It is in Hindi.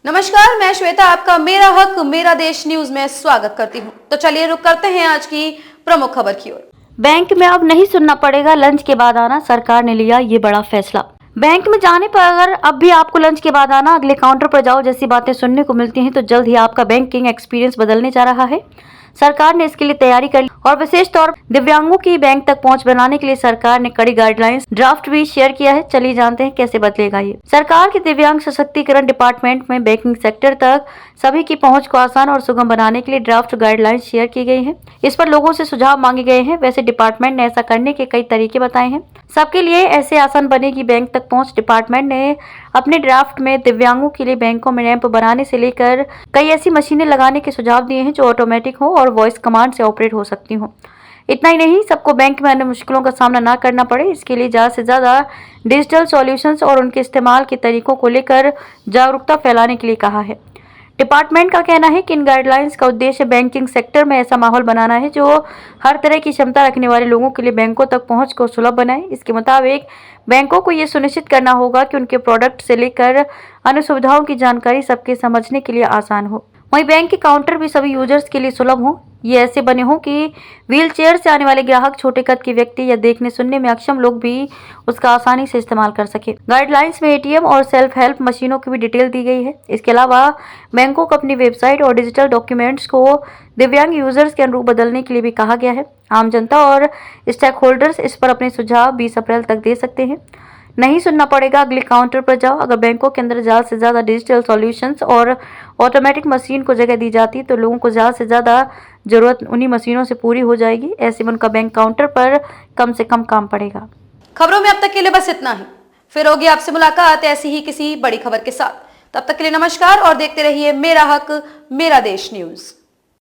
नमस्कार, मैं श्वेता आपका मेरा हक मेरा देश न्यूज में स्वागत करती हूं। तो चलिए रुक करते हैं आज की प्रमुख खबर की ओर। बैंक में अब नहीं सुनना पड़ेगा लंच के बाद आना, सरकार ने लिया ये बड़ा फैसला। बैंक में जाने पर अगर अब भी आपको लंच के बाद आना, अगले काउंटर पर जाओ जैसी बातें सुनने को मिलती हैं तो जल्द ही आपका बैंकिंग एक्सपीरियंस बदलने जा रहा है। सरकार ने इसके लिए तैयारी कर ली और विशेष तौर पर दिव्यांगों की बैंक तक पहुंच बनाने के लिए सरकार ने कड़ी गाइडलाइंस ड्राफ्ट भी शेयर किया है। चलिए जानते हैं कैसे बदलेगा ये। सरकार के दिव्यांग सशक्तिकरण डिपार्टमेंट में बैंकिंग सेक्टर तक सभी की पहुंच को आसान और सुगम बनाने के लिए ड्राफ्ट गाइडलाइंस शेयर की गई है। इस पर लोगों से सुझाव मांगे गए हैं। वैसे डिपार्टमेंट ने ऐसा करने के कई तरीके बताए हैं। सबके लिए ऐसे आसान बनेगी बैंक तक पहुंच। डिपार्टमेंट ने अपने ड्राफ्ट में दिव्यांगों के लिए बैंकों में रैंप बनाने से लेकर कई ऐसी मशीनें लगाने के सुझाव दिए हैं जो ऑटोमेटिक हो और वॉइस कमांड से ऑपरेट हो सकती हो। इतना ही नहीं, सबको बैंक में अन्य मुश्किलों का सामना ना करना पड़े, इसके लिए ज़्यादा से ज़्यादा डिजिटल सॉल्यूशंस और उनके इस्तेमाल के तरीकों को लेकर जागरूकता फैलाने के लिए कहा है। डिपार्टमेंट का कहना है कि इन गाइडलाइंस का उद्देश्य बैंकिंग सेक्टर में ऐसा माहौल बनाना है जो हर तरह की क्षमता रखने वाले लोगों के लिए बैंकों तक पहुंच को सुलभ बनाए। इसके मुताबिक बैंकों को ये सुनिश्चित करना होगा कि उनके प्रोडक्ट से लेकर अन्य सुविधाओं की जानकारी सबके समझने के लिए आसान हो। वहीं बैंक के काउंटर भी सभी यूजर्स के लिए सुलभ हो। ये ऐसे बने हों कि व्हील चेयर से आने वाले ग्राहक, छोटे कद के व्यक्ति या देखने सुनने में अक्षम लोग भी उसका आसानी से इस्तेमाल कर सके। गाइडलाइंस में एटीएम और सेल्फ हेल्प मशीनों की भी डिटेल दी गई है। इसके अलावा बैंकों को अपनी वेबसाइट और डिजिटल डॉक्यूमेंट्स को दिव्यांग यूजर्स के अनुरूप बदलने के लिए भी कहा गया है। आम जनता और स्टेक होल्डर्स इस पर अपने सुझाव 20 अप्रैल तक दे सकते हैं। नहीं सुनना पड़ेगा, अगले काउंटर पर जाओ। अगर बैंकों के अंदर ज़्यादा से ज़्यादा डिजिटल सॉल्यूशंस और ऑटोमेटिक मशीन को जगह दी जाती तो लोगों को ज़्यादा से ज़्यादा ज़रूरत उन्हीं मशीनों से पूरी हो जाएगी। ऐसे में उनका बैंक काउंटर पर कम से कम काम पड़ेगा। खबरों में अब तक के लिए बस इतना ही। फिर होगी आपसे मुलाकात ऐसी ही किसी बड़ी खबर के साथ। तब तक के लिए नमस्कार और देखते रहिए मेरा हक मेरा देश न्यूज।